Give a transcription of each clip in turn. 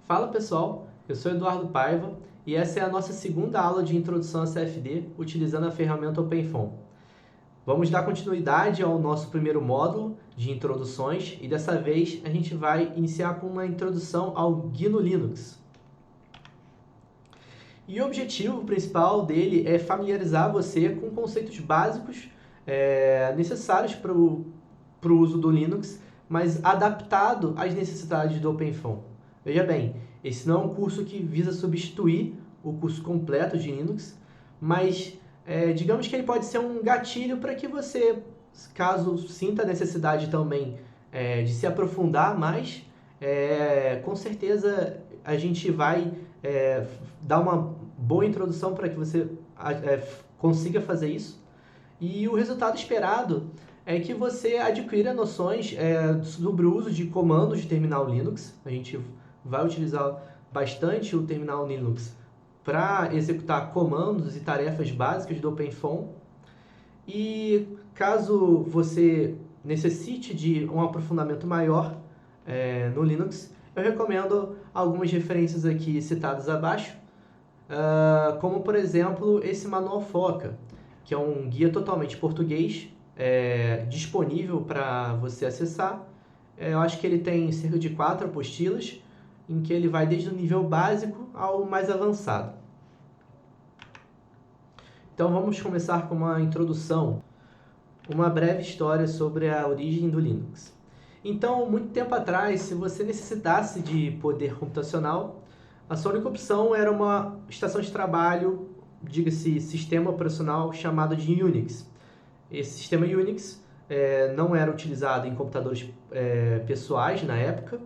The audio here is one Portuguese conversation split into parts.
Fala pessoal, eu sou Eduardo Paiva e essa é a nossa segunda aula de introdução a CFD utilizando a ferramenta OpenFOAM. Vamos dar continuidade ao nosso primeiro módulo de introduções e dessa vez a gente vai iniciar com uma introdução ao GNU Linux. E o objetivo principal dele é familiarizar você com conceitos básicos necessários para o uso do Linux, mas adaptado às necessidades do OpenFOAM. Veja bem, esse não é um curso que visa substituir o curso completo de Linux, mas digamos que ele pode ser um gatilho para que você, caso sinta a necessidade também de se aprofundar mais, com certeza a gente vai dar uma boa introdução para que você consiga fazer isso. E o resultado esperado é que você adquira noções sobre o uso de comandos de terminal Linux. A gente vai utilizar bastante o terminal Linux para executar comandos e tarefas básicas do OpenFOAM. E caso você necessite de um aprofundamento maior no Linux, eu recomendo algumas referências aqui citadas abaixo, como por exemplo esse manual Foca, que é um guia totalmente português, disponível para você acessar. Eu acho que ele tem cerca de 4 apostilas, em que ele vai desde o nível básico ao mais avançado. Então vamos começar com uma introdução, uma breve história sobre a origem do Linux. Então, muito tempo atrás, se você necessitasse de poder computacional, a sua única opção era uma estação de trabalho, diga-se sistema operacional, chamado de Unix. Esse sistema Unix não era utilizado em computadores pessoais na época,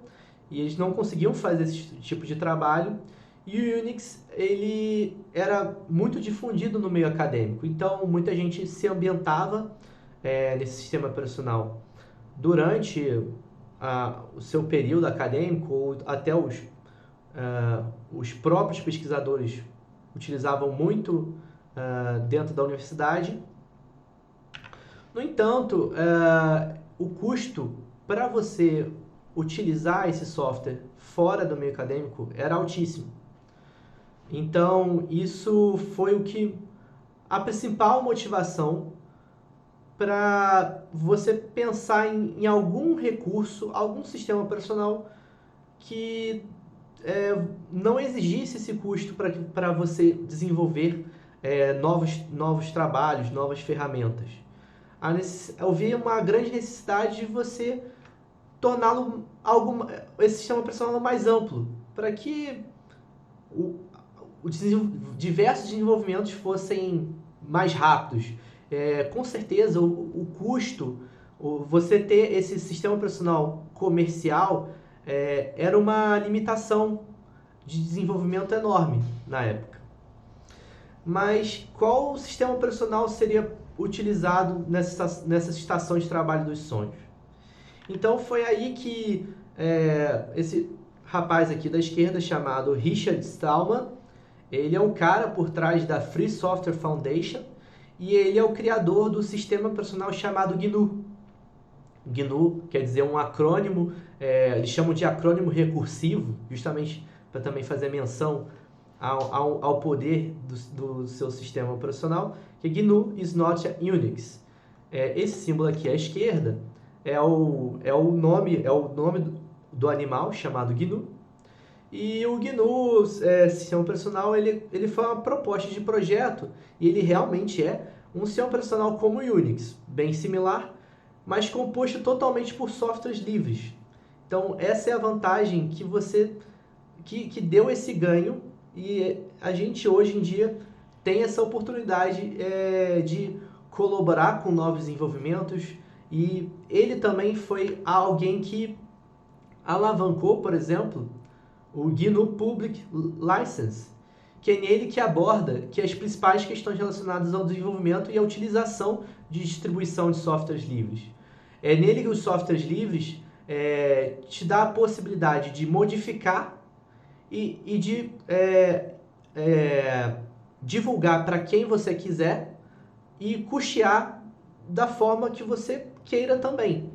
e eles não conseguiam fazer esse tipo de trabalho, e o Unix ele era muito difundido no meio acadêmico, então muita gente se ambientava nesse sistema operacional durante o seu período acadêmico, ou até os próprios pesquisadores utilizavam muito dentro da universidade. No entanto, o custo para você utilizar esse software fora do meio acadêmico era altíssimo. Então, isso foi a principal motivação para você pensar em algum recurso, algum sistema operacional que não exigisse esse custo para você desenvolver novos trabalhos, novas ferramentas. Havia uma grande necessidade de você torná-lo esse sistema operacional mais amplo, para que diversos desenvolvimentos fossem mais rápidos. Com certeza, o custo, você ter esse sistema operacional comercial, era uma limitação de desenvolvimento enorme na época. Mas qual sistema operacional seria utilizado nessa estação de trabalho dos sonhos? Então foi aí que esse rapaz aqui da esquerda, chamado Richard Stallman, ele é um cara por trás da Free Software Foundation e ele é o criador do sistema operacional chamado GNU. GNU quer dizer um acrônimo, eles chamam de acrônimo recursivo, justamente para também fazer menção ao poder do seu sistema operacional, que GNU is not a Unix. Esse símbolo aqui à esquerda é o nome do animal chamado GNU, e o GNU, sistema operacional, ele foi uma proposta de projeto, e ele realmente é um sistema operacional como o Unix, bem similar, mas composto totalmente por softwares livres. Então essa é a vantagem que deu esse ganho, e a gente hoje em dia tem essa oportunidade de colaborar com novos desenvolvimentos, e ele também foi alguém que alavancou, por exemplo, o GNU Public License, que é nele que aborda as principais questões relacionadas ao desenvolvimento e à utilização de distribuição de softwares livres. É nele que os softwares livres te dá a possibilidade de modificar e de divulgar para quem você quiser e custear da forma que você queira também.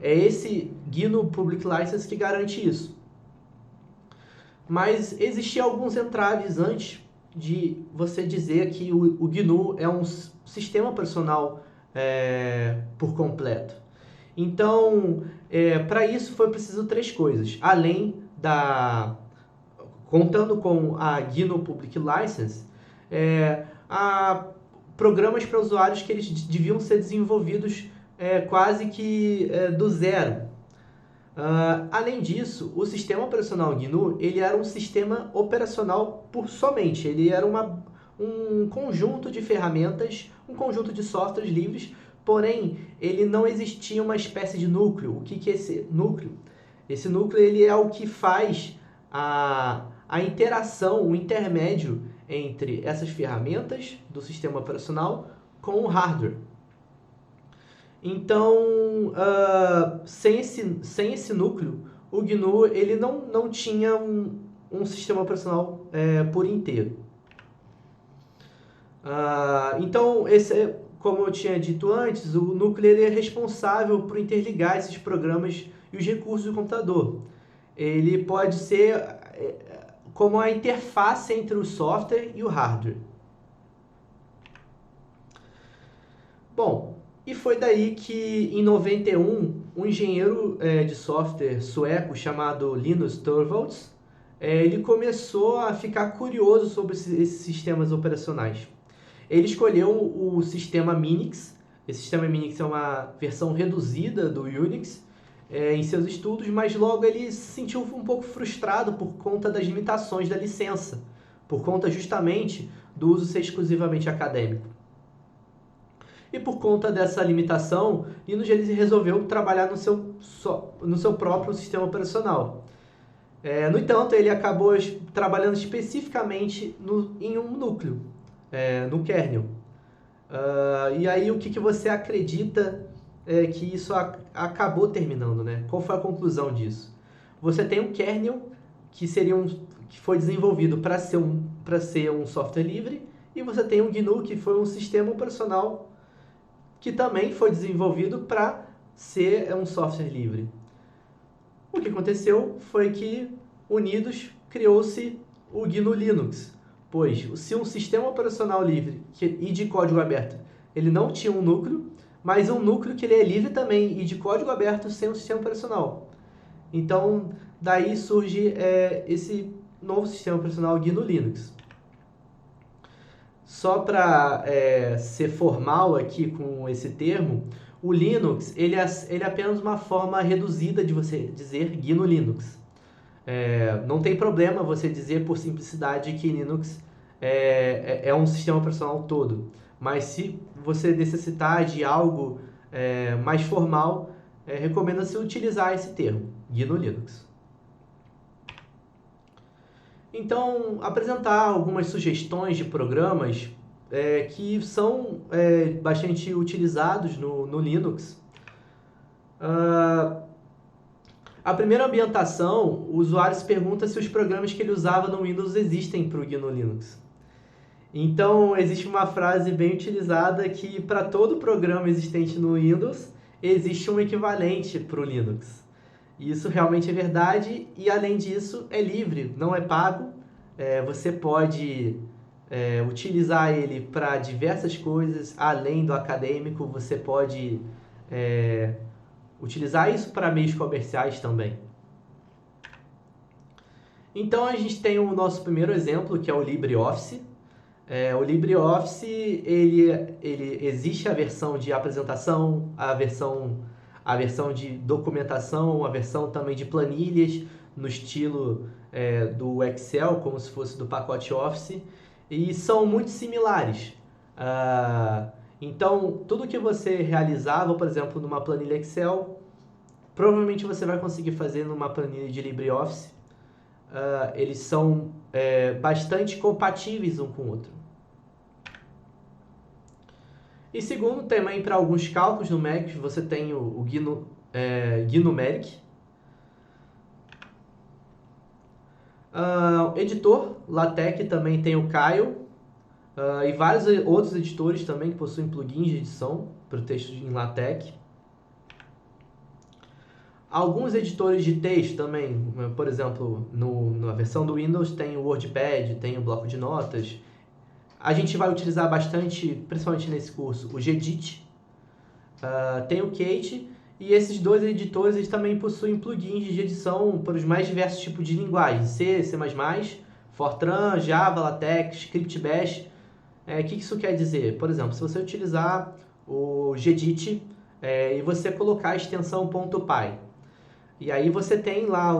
É esse GNU Public License que garante isso. mas existiam alguns entraves antes de você dizer que o GNU é um sistema operacional por completo. Então, para isso foi preciso três coisas, além contando com a GNU Public License, há programas para usuários que eles deviam ser desenvolvidos quase que do zero. Além disso, o sistema operacional GNU ele era um sistema operacional por somente, ele era um conjunto de ferramentas, um conjunto de softwares livres, porém ele não existia uma espécie de núcleo. O que é esse núcleo? Esse núcleo ele é o que faz a interação, o intermédio entre essas ferramentas do sistema operacional com o hardware. Então, sem esse núcleo, o GNU ele não tinha um sistema operacional por inteiro. Então, como eu tinha dito antes, o núcleo ele é responsável por interligar esses programas e os recursos do computador. Ele pode ser como a interface entre o software e o hardware. Bom, e foi daí que, em 91, um engenheiro de software sueco chamado Linus Torvalds, ele começou a ficar curioso sobre esses sistemas operacionais. Ele escolheu o sistema Minix. Esse sistema Minix é uma versão reduzida do Unix em seus estudos, mas logo ele se sentiu um pouco frustrado por conta das limitações da licença, por conta justamente do uso ser exclusivamente acadêmico. E por conta dessa limitação, Linus ele resolveu trabalhar no seu próprio sistema operacional. No entanto, ele acabou trabalhando especificamente em um núcleo, no kernel. E aí, o que você acredita que isso acabou terminando, né? Qual foi a conclusão disso? Você tem um kernel que foi desenvolvido para ser um software livre, e você tem um GNU que foi um sistema operacional que também foi desenvolvido para ser um software livre. O que aconteceu foi que, unidos, criou-se o GNU Linux, pois se um sistema operacional livre e de código aberto, ele não tinha um núcleo, mas um núcleo que ele é livre também e de código aberto sem um sistema operacional. Então, daí surge esse novo sistema operacional GNU Linux. Só para ser formal aqui com esse termo, o Linux ele é apenas uma forma reduzida de você dizer GNU Linux. Não tem problema você dizer por simplicidade que Linux é um sistema operacional todo. Mas se você necessitar de algo mais formal, recomenda-se utilizar esse termo, GNU Linux. Então, apresentar algumas sugestões de programas que são bastante utilizados no Linux. A primeira ambientação, o usuário se pergunta se os programas que ele usava no Windows existem para o GNU Linux. Então, existe uma frase bem utilizada que para todo programa existente no Windows, existe um equivalente para o Linux. Isso realmente é verdade e, além disso, é livre, não é pago. Você pode utilizar ele para diversas coisas, além do acadêmico, você pode utilizar isso para meios comerciais também. Então, a gente tem o nosso primeiro exemplo, que é o LibreOffice. O LibreOffice, ele existe a versão de apresentação, a versão de documentação, a versão também de planilhas, no estilo do Excel, como se fosse do pacote Office, e são muito similares. Então, tudo que você realizava, por exemplo, numa planilha Excel, provavelmente você vai conseguir fazer numa planilha de LibreOffice. Eles são bastante compatíveis um com o outro. E segundo, também para alguns cálculos numéricos, você tem o GNumeric. Editor, LaTeX também tem o Kyle. E vários outros editores também que possuem plugins de edição para o texto em LaTeX. Alguns editores de texto também, por exemplo, na versão do Windows tem o WordPad, tem o bloco de notas. A gente vai utilizar bastante, principalmente nesse curso, o Gedit, tem o Kate, e esses dois editores eles também possuem plugins de edição para os mais diversos tipos de linguagens, C, C++, Fortran, Java, LaTeX, Script Bash. O que isso quer dizer? Por exemplo, se você utilizar o Gedit e você colocar a extensão .py, e aí você tem lá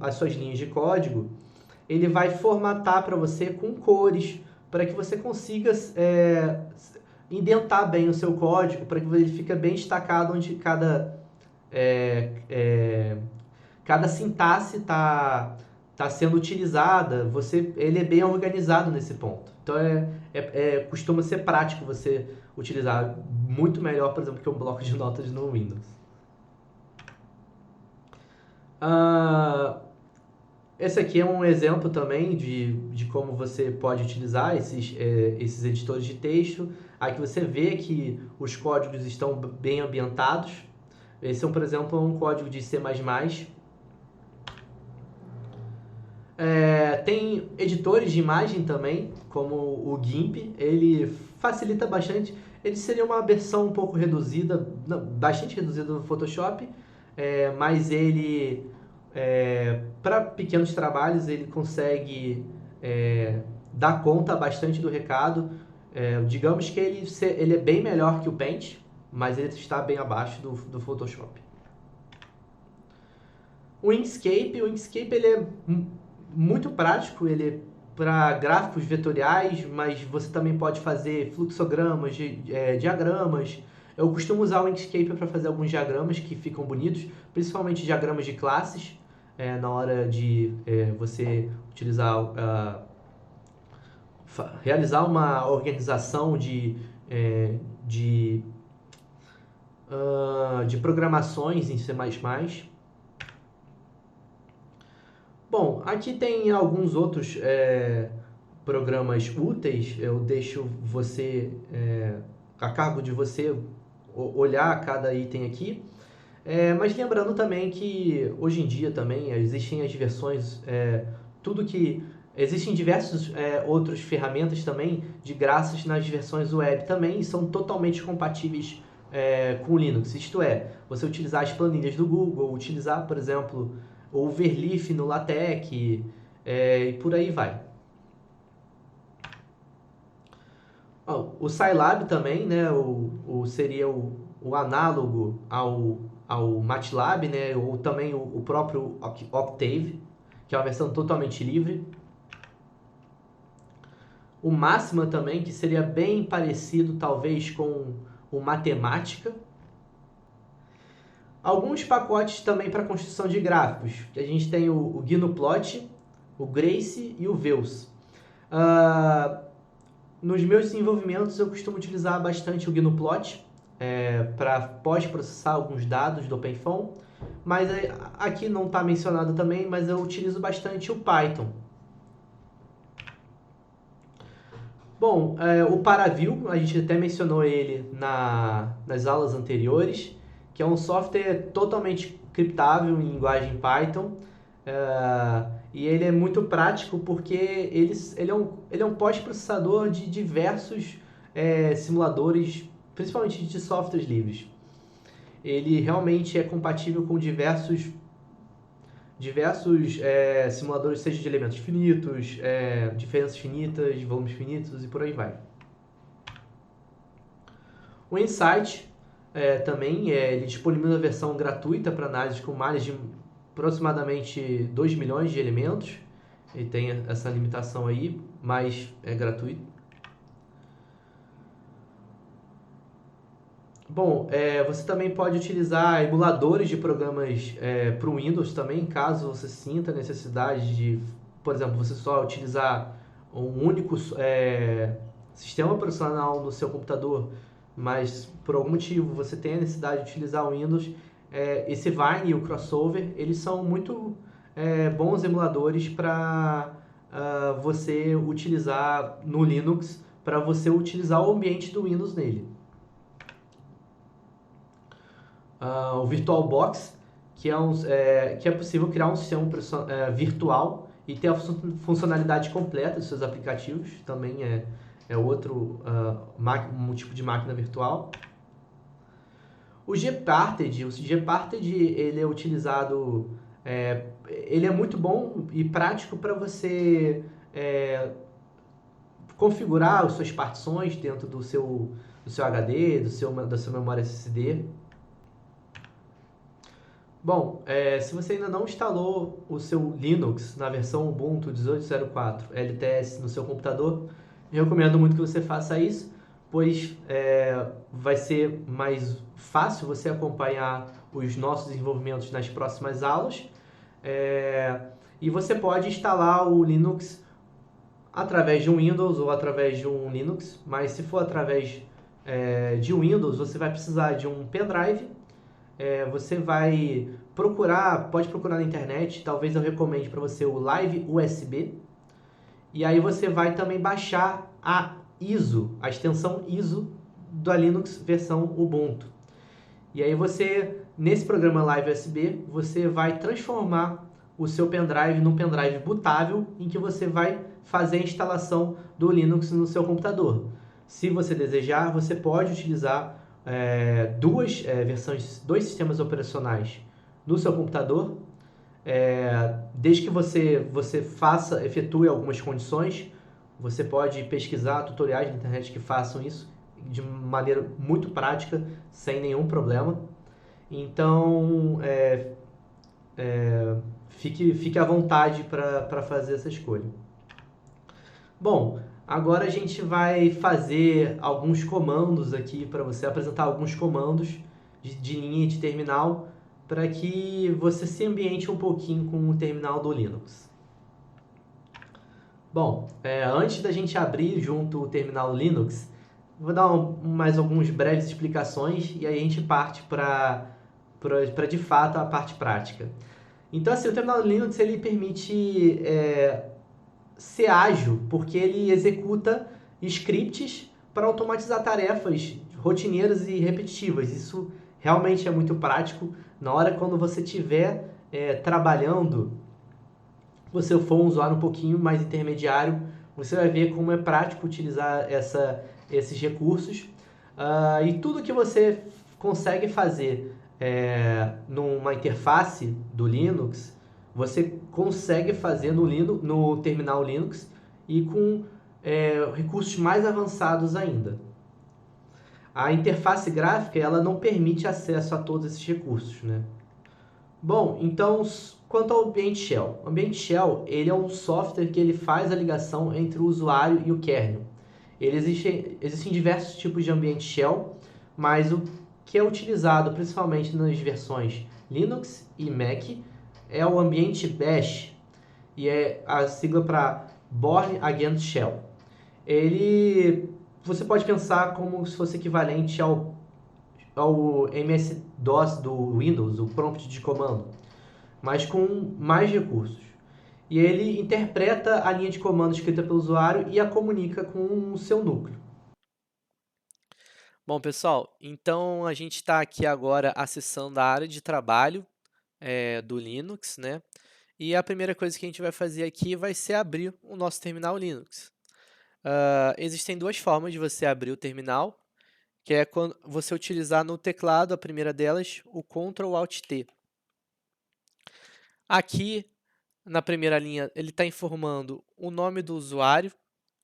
as suas linhas de código, ele vai formatar para você com cores, para que você consiga indentar bem o seu código, para que ele fique bem destacado onde cada sintaxe está sendo utilizada. Ele é bem organizado nesse ponto. Então costuma ser prático você utilizar muito melhor, por exemplo, que um bloco de notas no Windows. Esse aqui é um exemplo também de como você pode utilizar esses editores de texto. Aqui você vê que os códigos estão bem ambientados. Esse, por exemplo, é um código de C++. Tem editores de imagem também, como o GIMP. Ele facilita bastante. Ele seria uma versão um pouco reduzida, bastante reduzida do Photoshop, mas ele... para pequenos trabalhos ele consegue dar conta bastante do recado. Digamos que ele é bem melhor que o Paint, mas ele está bem abaixo do Photoshop. O Inkscape ele é muito prático, ele é para gráficos vetoriais, mas você também pode fazer fluxogramas, diagramas. Eu costumo usar o Inkscape para fazer alguns diagramas que ficam bonitos, principalmente diagramas de classes, na hora de você utilizar, realizar uma organização de programações em C++. Bom, aqui tem alguns outros programas úteis. Eu deixo você a cargo de você olhar cada item aqui. Mas lembrando também que hoje em dia também existem as versões, existem diversas outras ferramentas também de graças nas versões web também, e são totalmente compatíveis com o Linux. Isto é, você utilizar as planilhas do Google, utilizar, por exemplo, o Overleaf no LaTeX, e por aí vai. O Scilab também, né, seria o análogo ao MATLAB, né, ou também o próprio Octave, que é uma versão totalmente livre. O Máxima também, que seria bem parecido talvez com o Matemática. Alguns pacotes também para construção de gráficos, que a gente tem o GnuPlot, o Grace e o Veus. Nos meus desenvolvimentos eu costumo utilizar bastante o GnuPlot para pós-processar alguns dados do OpenFOAM, mas aqui não está mencionado também, mas eu utilizo bastante o Python. Bom, o Paraview, a gente até mencionou ele nas aulas anteriores, que é um software totalmente criptável em linguagem Python, e ele é muito prático porque ele é um pós-processador de diversos simuladores, principalmente de softwares livres. Ele realmente é compatível com diversos simuladores, seja de elementos finitos, diferenças finitas, volumes finitos e por aí vai. O Insight também ele disponibiliza a versão gratuita para análise com mais de aproximadamente 2 milhões de elementos. Ele tem essa limitação aí, mas é gratuito. Bom, você também pode utilizar emuladores de programas para o Windows também, caso você sinta a necessidade de, por exemplo, você só utilizar um único sistema operacional no seu computador, mas por algum motivo você tem a necessidade de utilizar o Windows. Esse Wine e o Crossover, eles são muito bons emuladores para você utilizar no Linux, para você utilizar o ambiente do Windows nele. O VirtualBox, que é possível criar um sistema virtual e ter a funcionalidade completa dos seus aplicativos, também é outro um tipo de máquina virtual. O Gparted ele é utilizado, ele é muito bom e prático para você configurar as suas partições dentro do seu HD, da sua memória SSD. Bom, se você ainda não instalou o seu Linux na versão Ubuntu 18.04 LTS no seu computador, eu recomendo muito que você faça isso, pois vai ser mais fácil você acompanhar os nossos desenvolvimentos nas próximas aulas. E você pode instalar o Linux através de um Windows ou através de um Linux, mas se for através de um Windows, você vai precisar de um pendrive. Você vai pode procurar na internet, talvez eu recomende para você o Live USB, e aí você vai também baixar a extensão ISO da Linux versão Ubuntu. E aí nesse programa Live USB, você vai transformar o seu pendrive num pendrive bootável, em que você vai fazer a instalação do Linux no seu computador. Se você desejar, você pode utilizar dois sistemas operacionais no seu computador, desde que você efetue algumas condições. Você pode pesquisar tutoriais na internet que façam isso de maneira muito prática, sem nenhum problema. Então, fique à vontade para fazer essa escolha. Bom, agora a gente vai fazer alguns comandos aqui para você, apresentar alguns comandos de linha e de terminal para que você se ambiente um pouquinho com o terminal do Linux. Bom, antes da gente abrir junto o terminal Linux, vou dar mais algumas breves explicações e aí a gente parte para de fato a parte prática. Então, assim, o terminal Linux ele permite ser ágil, porque ele executa scripts para automatizar tarefas rotineiras e repetitivas. Isso realmente é muito prático na hora quando você estiver trabalhando, você for um usuário um pouquinho mais intermediário, você vai ver como é prático utilizar esses recursos. E tudo que você consegue fazer numa interface do Linux, você consegue fazer no terminal Linux e com recursos mais avançados ainda. A interface gráfica ela não permite acesso a todos esses recursos, né? Bom, então quanto ao ambiente shell. O ambiente shell ele é um software que ele faz a ligação entre o usuário e o kernel. Existem diversos tipos de ambiente shell, mas o que é utilizado principalmente nas versões Linux e Mac é o ambiente bash, e é a sigla para Born Against Shell. Você pode pensar como se fosse equivalente ao MS-DOS do Windows, o prompt de comando, mas com mais recursos. E ele interpreta a linha de comando escrita pelo usuário e a comunica com o seu núcleo. Bom, pessoal, então a gente está aqui agora acessando a área de trabalho do Linux, né? E a primeira coisa que a gente vai fazer aqui vai ser abrir o nosso terminal Linux. Existem duas formas de você abrir o terminal, que é quando você utilizar no teclado, a primeira delas, o Ctrl Alt T. Aqui, na primeira linha, ele está informando o nome do usuário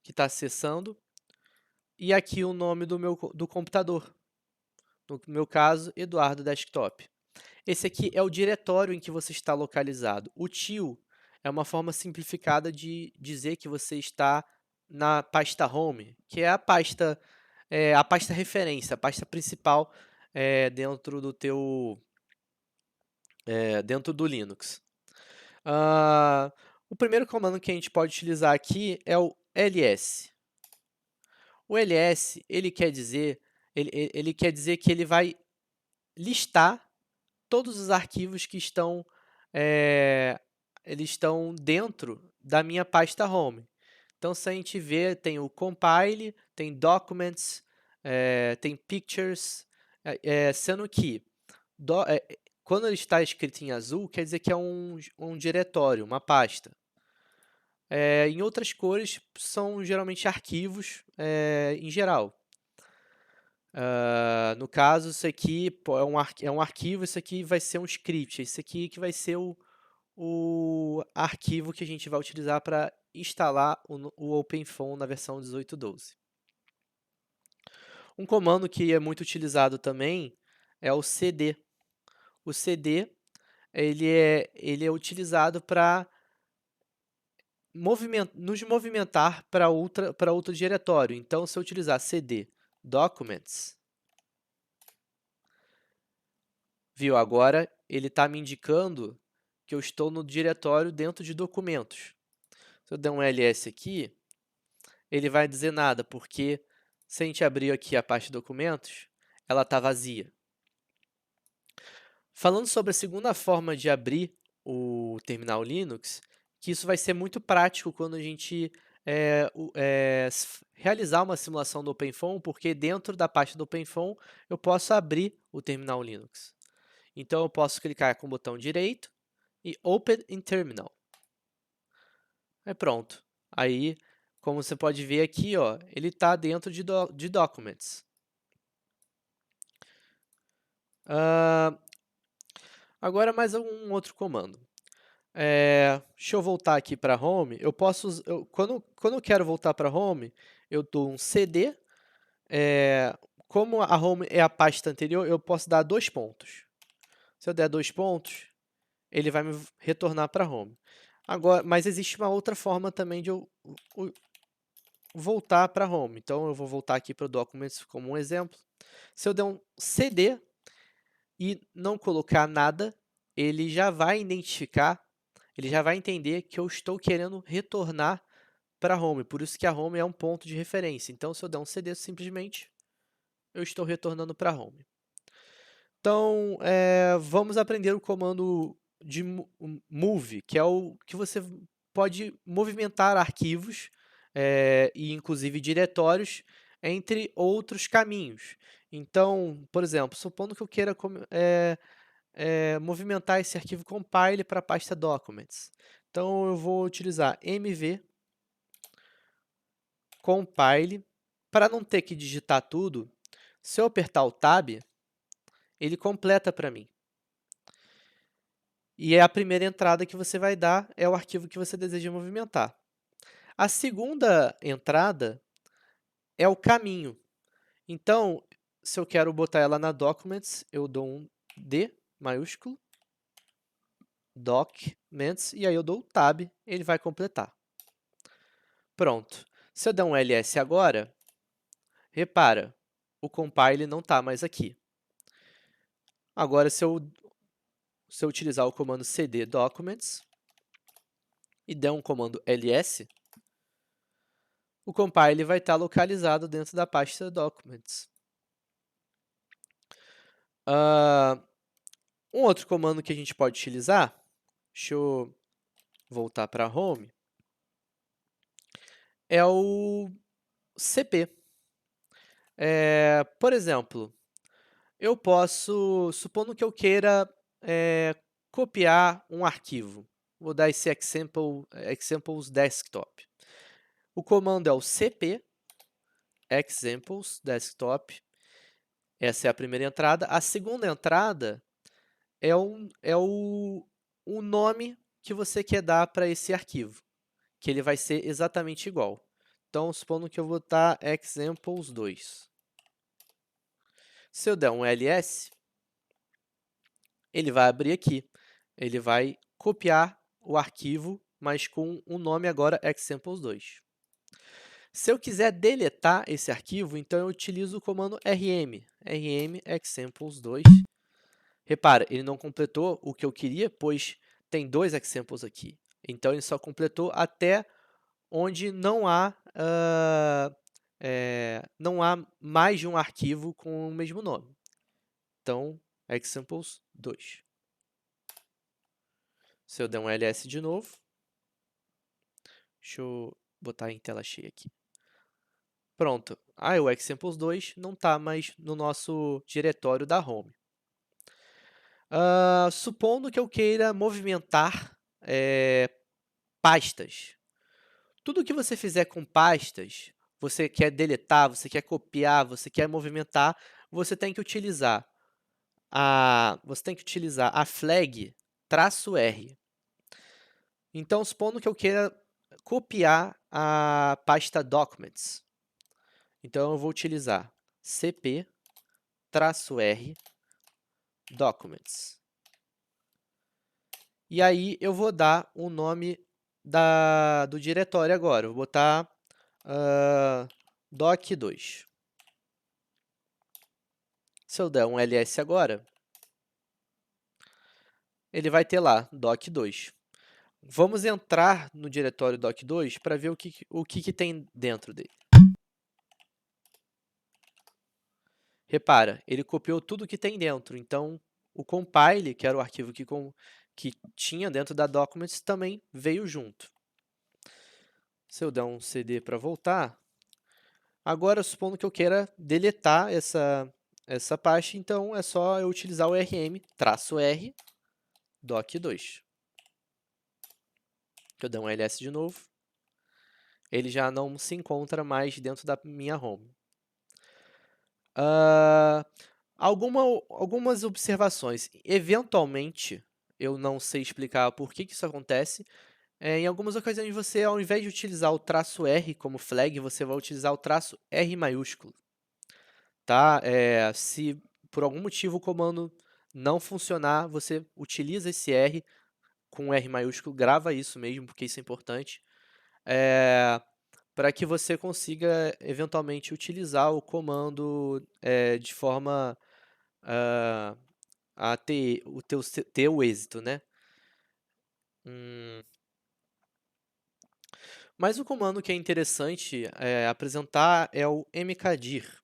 que está acessando e aqui o nome do computador. No meu caso, Eduardo Desktop. Esse aqui é o diretório em que você está localizado. O tio é uma forma simplificada de dizer que você está na pasta Home, que é a pasta referência, a pasta principal dentro dentro do Linux. O primeiro comando que a gente pode utilizar aqui é o ls. O ls ele quer dizer que ele vai listar todos os arquivos que eles estão dentro da minha pasta home. Então, se a gente ver, tem o compile, tem documents, tem pictures, sendo que Quando ele está escrito em azul, quer dizer que é um diretório, uma pasta. Em outras cores, são geralmente arquivos, em geral. No caso, isso aqui é um arquivo, isso aqui vai ser um script, esse aqui que vai ser o arquivo que a gente vai utilizar para instalar o OpenFOAM na versão 18.12. Um comando que é muito utilizado também é o cd. O cd ele é utilizado para nos movimentar para outro diretório. Então, se eu utilizar cd documents, viu? Agora ele está me indicando que eu estou no diretório dentro de documentos. Se eu der um ls aqui, ele vai dizer nada, porque se a gente abrir aqui a parte de documentos, ela está vazia. Falando sobre a segunda forma de abrir o terminal Linux, que isso vai ser muito prático quando a gente realizar uma simulação do OpenFOAM, porque dentro da parte do OpenFOAM eu posso abrir o terminal Linux. Então eu posso clicar com o botão direito e Open in Terminal. É pronto. Aí, como você pode ver aqui, ó, ele está dentro de Documents. Agora mais um outro comando. Deixa eu voltar aqui para Home. Quando eu quero voltar para Home, eu dou um cd. Como a Home é a pasta anterior, eu posso dar 2 pontos. Se eu der 2 pontos, ele vai me retornar para Home. Agora, mas existe uma outra forma também de eu voltar para Home. Então, eu vou voltar aqui para o Documents como um exemplo. Se eu der um cd e não colocar nada, ele já vai identificar, ele já vai entender que eu estou querendo retornar para a Home. Por isso que a Home é um ponto de referência. Então, se eu der um cd simplesmente, eu estou retornando para a Home. Então, vamos aprender o comando de move, que é o que você pode movimentar arquivos e inclusive diretórios entre outros caminhos. Então, por exemplo, supondo que eu queira movimentar esse arquivo compile para a pasta documents. Então, eu vou utilizar mv compile. Para não ter que digitar tudo, se eu apertar o tab, ele completa para mim. E a primeira entrada que você vai dar é o arquivo que você deseja movimentar. A segunda entrada é o caminho. Então, se eu quero botar ela na Documents, eu dou um D maiúsculo, Documents, e aí eu dou o Tab, ele vai completar. Pronto. Se eu der um ls agora, repara, o compile não está mais aqui. Agora, se eu utilizar o comando cd documents e der um comando ls, o compile vai estar localizado dentro da pasta documents. Um outro comando que a gente pode utilizar, deixa eu voltar para Home, é o cp. Por exemplo, eu posso, supondo que eu queira copiar um arquivo. Vou dar esse examples desktop. O comando é o cp examples desktop. Essa é a primeira entrada. A segunda entrada é o nome que você quer dar para esse arquivo, que ele vai ser exatamente igual. Então, supondo que eu vou botar examples2. Se eu der um ls, ele vai abrir aqui. Ele vai copiar o arquivo, mas com o nome agora examples2. Se eu quiser deletar esse arquivo, então eu utilizo o comando rm examples2. Repara, ele não completou o que eu queria, pois tem 2 examples aqui. Então, ele só completou até onde não há mais de um arquivo com o mesmo nome. Então, examples2. Se eu der um ls de novo, deixa eu botar em tela cheia aqui. Pronto. O examples2 não está mais no nosso diretório da home. Supondo que eu queira movimentar pastas. Tudo que você fizer com pastas, você quer deletar, você quer copiar, você quer movimentar, você tem que utilizar a flag -R. Então, supondo que eu queira copiar a pasta documents, então eu vou utilizar cp -R documents. E aí eu vou dar o nome do diretório agora. Eu vou botar doc2. Se eu der um ls agora, ele vai ter lá doc2. Vamos entrar no diretório doc2 para ver o que tem dentro dele. Repara, ele copiou tudo que tem dentro, então o compile, que era o arquivo que tinha dentro da documents, também veio junto. Se eu der um cd para voltar, agora supondo que eu queira deletar essa pasta, então é só eu utilizar o rm-r doc2. Eu der um ls de novo, ele já não se encontra mais dentro da minha home. Algumas observações. Eventualmente, eu não sei explicar por que isso acontece. Em algumas ocasiões, você, ao invés de utilizar o traço R como flag, você vai utilizar o traço R maiúsculo. Tá? Se por algum motivo o comando não funcionar, você utiliza esse R com R maiúsculo, grava isso mesmo, porque isso é importante. Para que você consiga, eventualmente, utilizar o comando de forma a ter o êxito, né? Mas o comando que é interessante apresentar é o mkdir.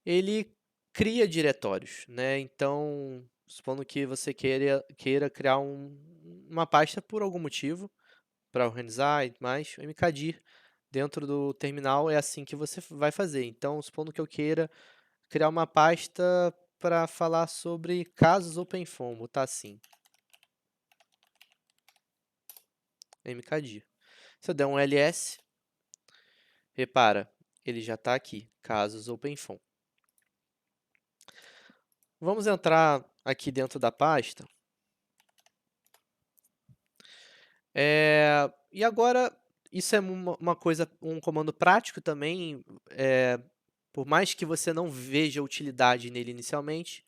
Ele cria diretórios, né? Então, supondo que você queira criar uma pasta por algum motivo, para organizar e mais, o mkdir dentro do terminal é assim que você vai fazer. Então, supondo que eu queira criar uma pasta para falar sobre casos OpenFOAM, botar assim, mkdir. Se eu der um ls, repara, ele já está aqui, casos OpenFOAM. Vamos entrar aqui dentro da pasta. E agora, isso é um comando prático também, por mais que você não veja utilidade nele inicialmente,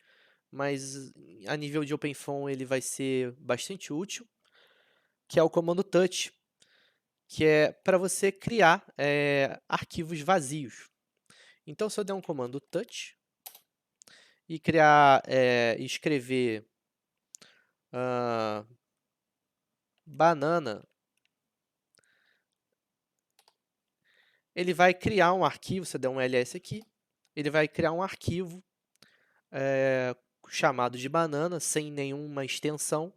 mas a nível de OpenFOAM ele vai ser bastante útil, que é o comando touch, que é para você criar arquivos vazios. Então, se eu der um comando touch e escrever banana, ele vai criar um arquivo, se eu der um ls aqui, ele vai criar um arquivo chamado de banana, sem nenhuma extensão,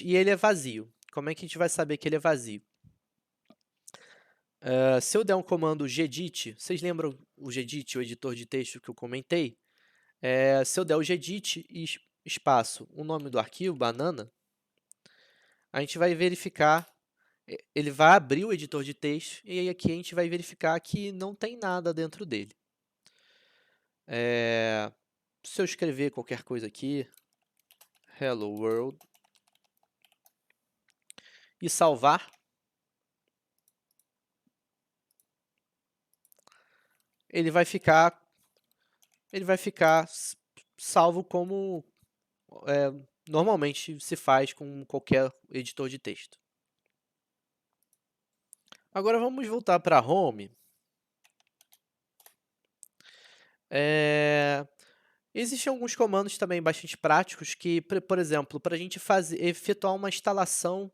e ele é vazio. Como é que a gente vai saber que ele é vazio? Se eu der um comando gedit, vocês lembram o gedit, o editor de texto que eu comentei? Se eu der o gedit e espaço o nome do arquivo, banana, a gente vai verificar, ele vai abrir o editor de texto e aí aqui a gente vai verificar que não tem nada dentro dele. Se eu escrever qualquer coisa aqui, hello world, e salvar, ele vai ficar salvo como normalmente se faz com qualquer editor de texto. Agora vamos voltar para a home. Existem alguns comandos também bastante práticos que, por exemplo, para a gente efetuar uma instalação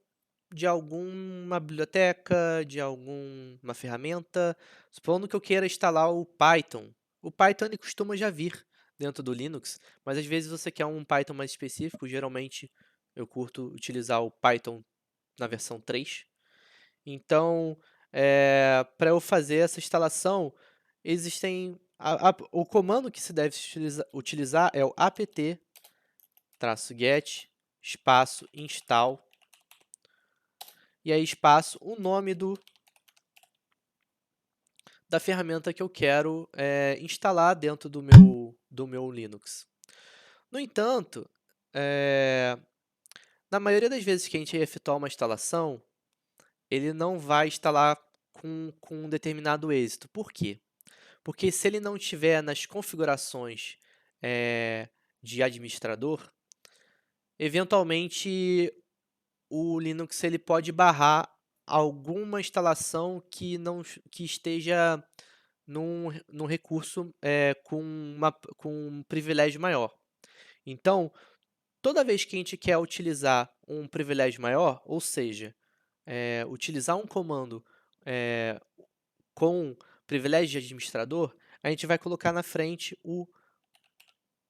de alguma biblioteca, de alguma ferramenta, supondo que eu queira instalar o Python. O Python ele costuma já vir dentro do Linux, mas às vezes você quer um Python mais específico, geralmente eu curto utilizar o Python na versão 3. Então, para eu fazer essa instalação, existem O comando que se deve utilizar é o apt-get espaço install e aí espaço o nome da ferramenta que eu quero instalar dentro do meu Linux. No entanto, na maioria das vezes que a gente efetuar uma instalação, ele não vai instalar com um determinado êxito. Por quê? Porque se ele não tiver nas configurações de administrador, eventualmente o Linux ele pode barrar alguma instalação que esteja num recurso com um privilégio maior. Então, toda vez que a gente quer utilizar um privilégio maior, ou seja, utilizar um comando com privilégio de administrador, a gente vai colocar na frente o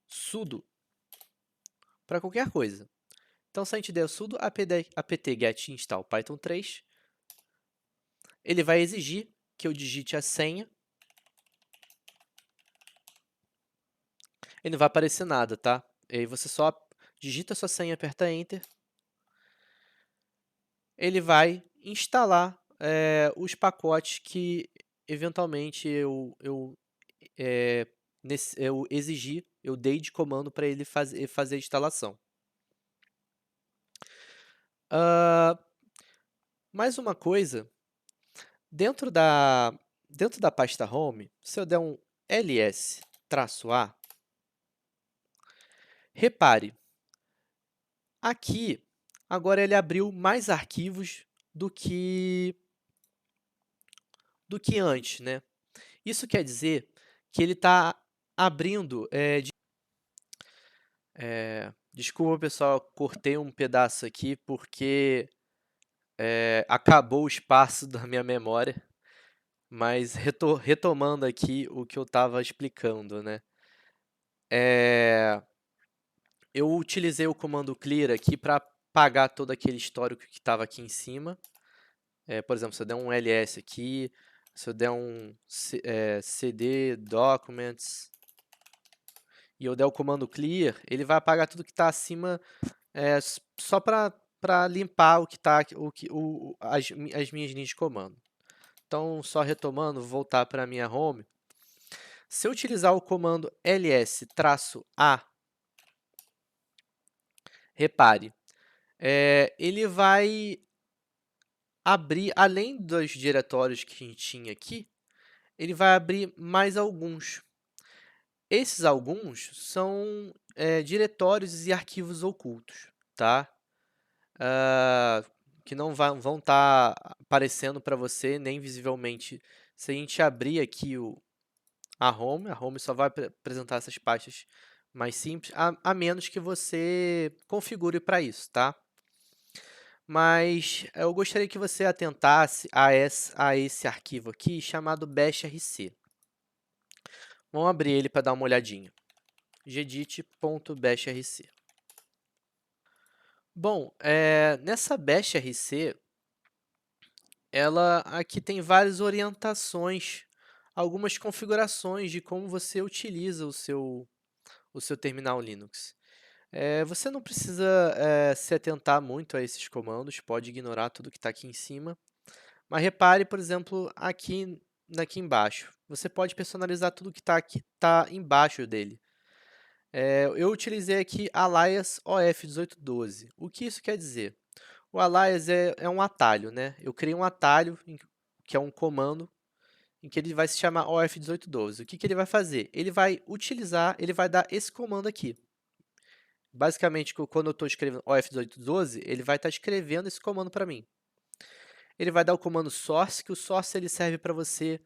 sudo para qualquer coisa. Então, se a gente der o sudo apt-get install python 3, ele vai exigir que eu digite a senha. E não vai aparecer nada, tá? E aí você só digita a sua senha, aperta Enter. Ele vai instalar os pacotes que eventualmente eu exigi, eu dei de comando para ele fazer a instalação. Mais uma coisa, dentro da pasta Home, se eu der um ls-a, repare, aqui, agora ele abriu mais arquivos do que antes, né? Isso quer dizer que ele está abrindo... desculpa, pessoal, cortei um pedaço aqui porque acabou o espaço da minha memória, mas retomando aqui o que eu estava explicando, né? Eu utilizei o comando clear aqui para apagar todo aquele histórico que estava aqui em cima. Por exemplo, se eu der um ls aqui, se eu der um cd documents e eu der o comando clear, ele vai apagar tudo que está acima só para limpar o que tá, as minhas linhas de comando. Então, só retomando, vou voltar para a minha home. Se eu utilizar o comando ls-a, repare, ele vai abrir, além dos diretórios que a gente tinha aqui, ele vai abrir mais alguns. Esses alguns são diretórios e arquivos ocultos, tá? Que não vão estar aparecendo para você nem visivelmente. Se a gente abrir aqui a home só vai apresentar essas pastas mais simples, a menos que você configure para isso, tá? Mas eu gostaria que você atentasse a esse arquivo aqui chamado bashrc. Vamos abrir ele para dar uma olhadinha. gedit.bashrc. Bom, nessa bashrc, ela aqui tem várias orientações, algumas configurações de como você utiliza o seu terminal Linux. Você não precisa se atentar muito a esses comandos, pode ignorar tudo que está aqui em cima. Mas repare, por exemplo, aqui embaixo. Você pode personalizar tudo que está embaixo dele. Eu utilizei aqui Alias OF1812. O que isso quer dizer? O Alias é um atalho, né? Eu criei um atalho, que é um comando, em que ele vai se chamar OF1812. O que ele vai fazer? Ele vai dar esse comando aqui. Basicamente, quando eu estou escrevendo OF1812, ele vai estar escrevendo esse comando para mim. Ele vai dar o comando source, que o source ele serve para você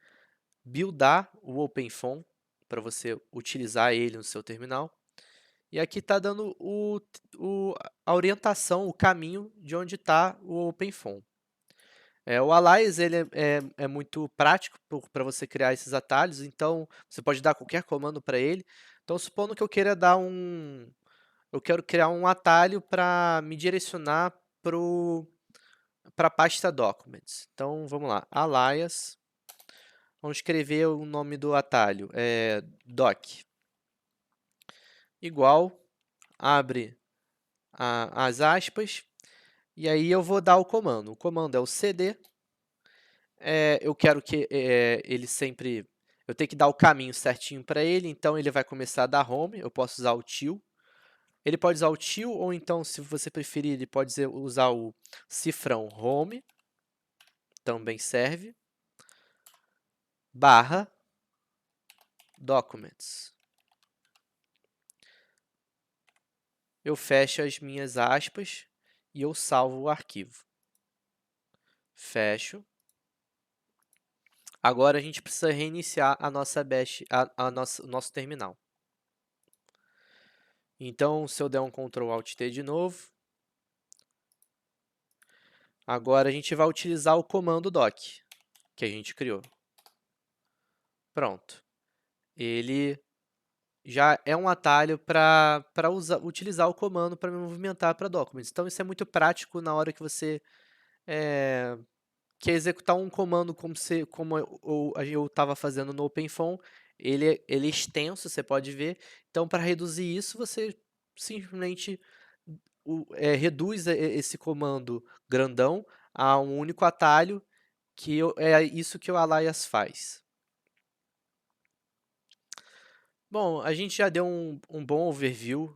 buildar o OpenFOAM, para você utilizar ele no seu terminal. E aqui está dando a orientação, o caminho de onde está o OpenFOAM. O Alias ele é muito prático para você criar esses atalhos, então você pode dar qualquer comando para ele. Então, supondo que eu queira eu quero criar um atalho para me direcionar para a pasta Documents. Então, vamos lá, alias Vamos escrever o nome do atalho, doc, igual, abre as aspas, e aí eu vou dar o comando. O comando é o cd, eu quero que ele sempre... Eu tenho que dar o caminho certinho para ele, então ele vai começar da home, eu posso usar o til. Ele pode usar o til, ou então, se você preferir, ele pode usar o cifrão home, também serve, barra documents. Eu fecho as minhas aspas e eu salvo o arquivo. Fecho. Agora a gente precisa reiniciar a nossa bash, o nosso terminal. Então, se eu der um Ctrl Alt T de novo, agora a gente vai utilizar o comando doc que a gente criou. Pronto. Ele já é um atalho para utilizar o comando para me movimentar para documents. Então, isso é muito prático na hora que você quer executar um comando como eu estava fazendo no OpenFOAM. Ele é extenso, você pode ver. Então, para reduzir isso, você simplesmente reduz esse comando grandão a um único atalho, que é isso que o Alias faz. Bom, a gente já deu um bom overview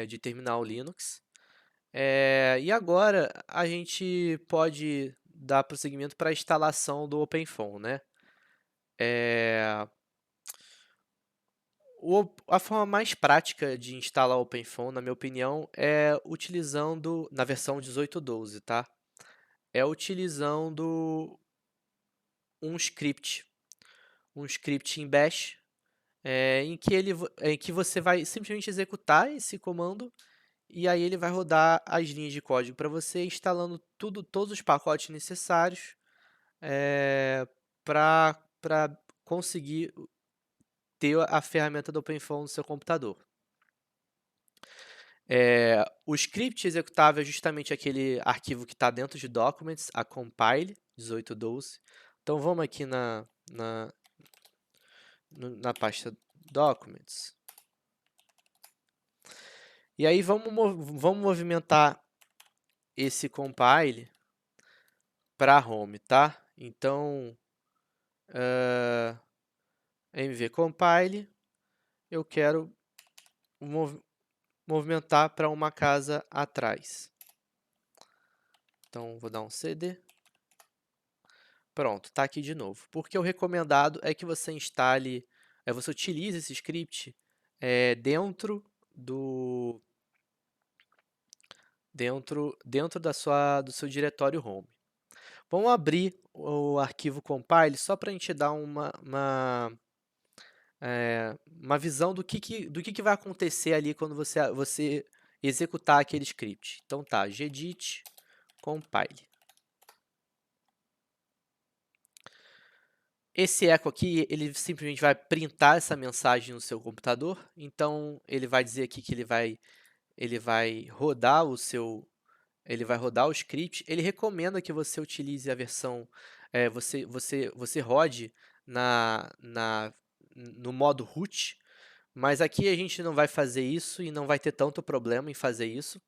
de terminal Linux. E agora a gente pode dar prosseguimento para a instalação do OpenFOAM, né? A forma mais prática de instalar o OpenFOAM, na minha opinião, é utilizando, na versão 18.12, tá? É utilizando um script em bash, em que você vai simplesmente executar esse comando e aí ele vai rodar as linhas de código para você, instalando todos os pacotes necessários para conseguir ter a ferramenta do OpenFOAM no seu computador. O script executável é justamente aquele arquivo que está dentro de Documents, a compile 18.12. Então vamos aqui na pasta Documents. E aí vamos movimentar esse compile para home, tá? Então, mv compile, eu quero movimentar para uma casa atrás. Então, vou dar um cd. Pronto, está aqui de novo. Porque o recomendado é que você instale, você utilize esse script dentro do seu diretório home. Vamos abrir o arquivo compile só para a gente dar uma visão do que vai acontecer ali quando você executar aquele script. Então tá, gedit compile. Esse eco aqui, ele simplesmente vai printar essa mensagem no seu computador. Então ele vai dizer aqui que ele vai rodar o script. Ele recomenda que você utilize a versão, você rode no modo root, mas aqui a gente não vai fazer isso e não vai ter tanto problema em fazer isso.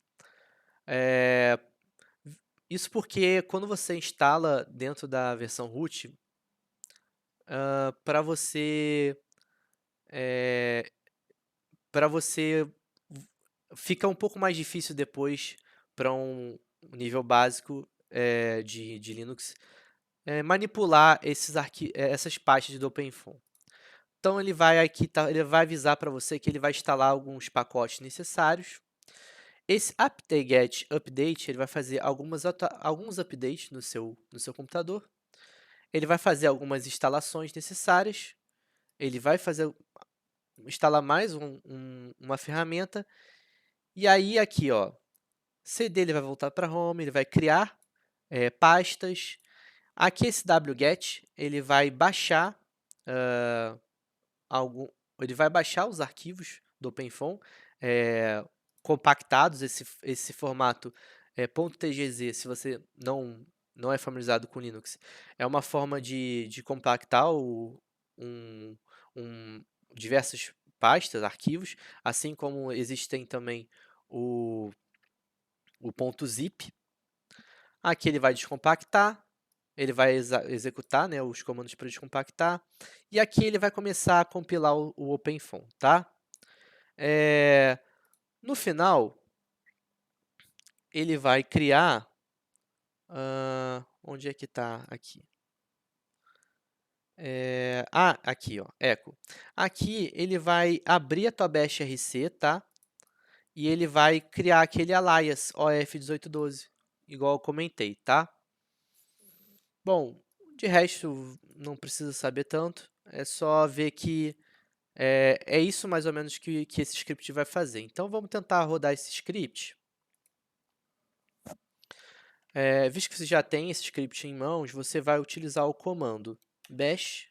Isso porque quando você instala dentro da versão root, para você fica um pouco mais difícil depois para um nível básico de Linux manipular essas pastas do OpenFOAM. Então ele vai avisar para você que ele vai instalar alguns pacotes necessários. Esse apt-get update ele vai fazer alguns updates no seu computador. Ele vai fazer algumas instalações necessárias. Ele vai instalar mais uma ferramenta. E aí aqui, ó, CD ele vai voltar para home, ele vai criar pastas. Aqui esse wget ele vai baixar ele vai baixar os arquivos do OpenFOAM compactados, esse formato .tgz, se você não é familiarizado com Linux, é uma forma de compactar diversas pastas, arquivos, assim como existem também o .zip. Aqui ele vai descompactar, ele vai executar, né, os comandos para descompactar, e aqui ele vai começar a compilar o OpenFOAM, tá? No final, ele vai criar... onde é que está aqui? Aqui, ó, echo. Aqui ele vai abrir a tua bash RC, tá? E ele vai criar aquele alias OF1812, igual eu comentei, tá? Bom, de resto não precisa saber tanto, é só ver que é isso mais ou menos que esse script vai fazer. Então vamos tentar rodar esse script. Visto que você já tem esse script em mãos, você vai utilizar o comando bash.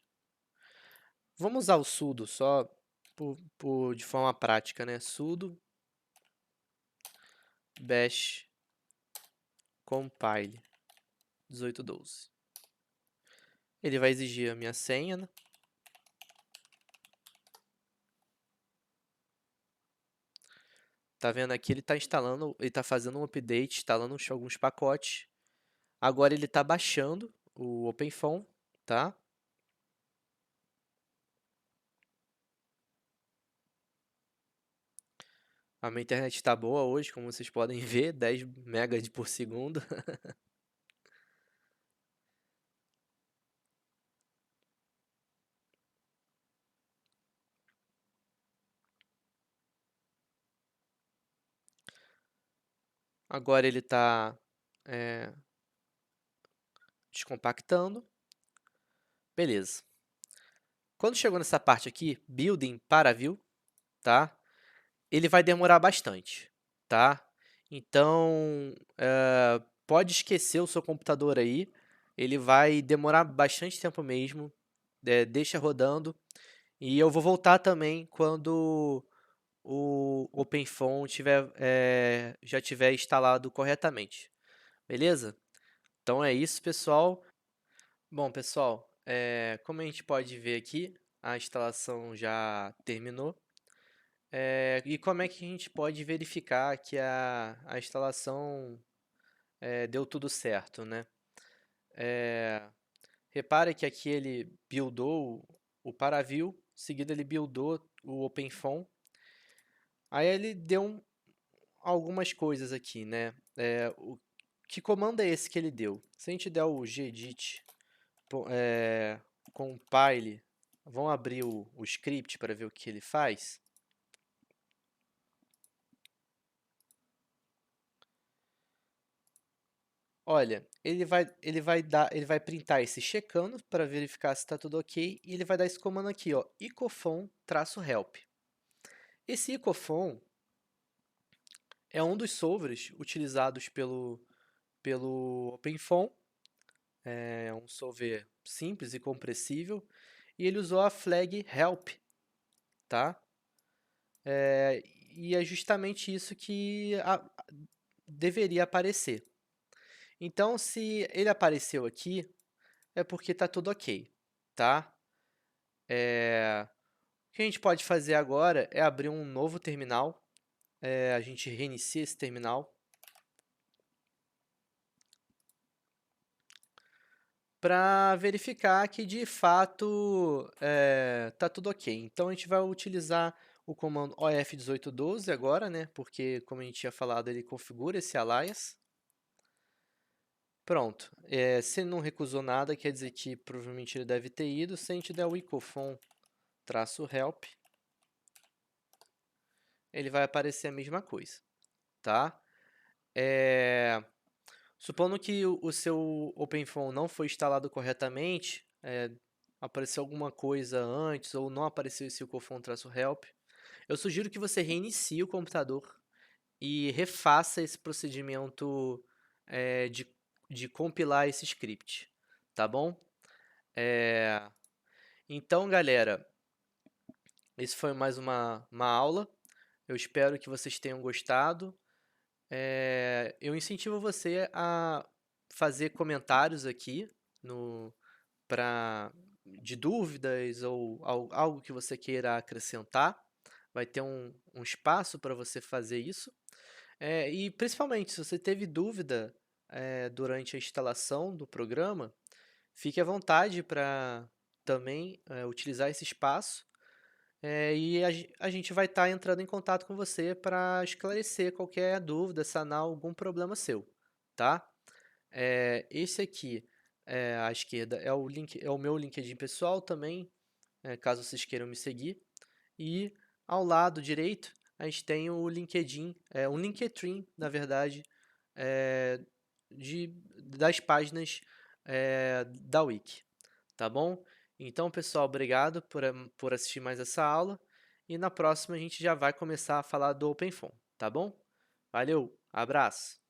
Vamos usar o sudo só de forma prática, né? Sudo bash compile 1812. Ele vai exigir a minha senha, né? Tá vendo aqui? Ele está instalando, ele está fazendo um update, instalando alguns pacotes. Agora ele está baixando o OpenFOAM, tá? A minha internet está boa hoje, como vocês podem ver, 10 megas por segundo. Agora ele está descompactando. Beleza. Quando chegou nessa parte aqui, Building para View, tá? Ele vai demorar bastante, tá? Então, pode esquecer o seu computador aí. Ele vai demorar bastante tempo mesmo. Deixa rodando. E eu vou voltar também quando o OpenFOAM já tiver instalado corretamente. Beleza? Então é isso, pessoal. Bom, pessoal, como a gente pode ver aqui, a instalação já terminou. E como é que a gente pode verificar que a instalação deu tudo certo, né? Repare que aqui ele buildou o Paraview, seguido ele buildou o OpenFOAM. Aí ele deu algumas coisas aqui, né? Que comando é esse que ele deu? Se a gente der o gedit compile, vamos abrir o script para ver o que ele faz. Olha, ele vai printar esse checando para verificar se está tudo ok, e ele vai dar esse comando aqui, ó, ecofon-help. Esse ecofon é um dos solvers utilizados pelo OpenFOAM. É um solver simples e compressível, e ele usou a flag help, tá? E é justamente isso que deveria aparecer. Então, se ele apareceu aqui, é porque está tudo ok, tá? O que a gente pode fazer agora é abrir um novo terminal. A gente reinicia esse terminal para verificar que de fato está tudo ok. Então a gente vai utilizar o comando OF1812 agora, né? Porque, como a gente tinha falado, ele configura esse alias. Pronto. Se ele não recusou nada, quer dizer que provavelmente ele deve ter ido. Se a gente der o ecofon-help, ele vai aparecer a mesma coisa, tá? Supondo que o seu OpenFOAM não foi instalado corretamente, apareceu alguma coisa antes ou não apareceu esse ecofon-help, eu sugiro que você reinicie o computador e refaça esse procedimento de compilar esse script, tá bom? Então, galera, esse foi mais uma aula. Eu espero que vocês tenham gostado. Eu incentivo você a fazer comentários aqui para de dúvidas ou algo que você queira acrescentar, vai ter um espaço para você fazer isso. E principalmente, se você teve dúvida durante a instalação do programa, fique à vontade para também utilizar esse espaço. E a gente vai estar entrando em contato com você para esclarecer qualquer dúvida, sanar algum problema seu, tá? Esse aqui, à esquerda, é o link, é o meu LinkedIn pessoal também, caso vocês queiram me seguir. E ao lado direito, a gente tem o LinkedIn, um Linktree, na verdade, é, das páginas da Wiki, tá bom? Então, pessoal, obrigado por assistir mais essa aula. E na próxima a gente já vai começar a falar do OpenFOAM, tá bom? Valeu, abraço!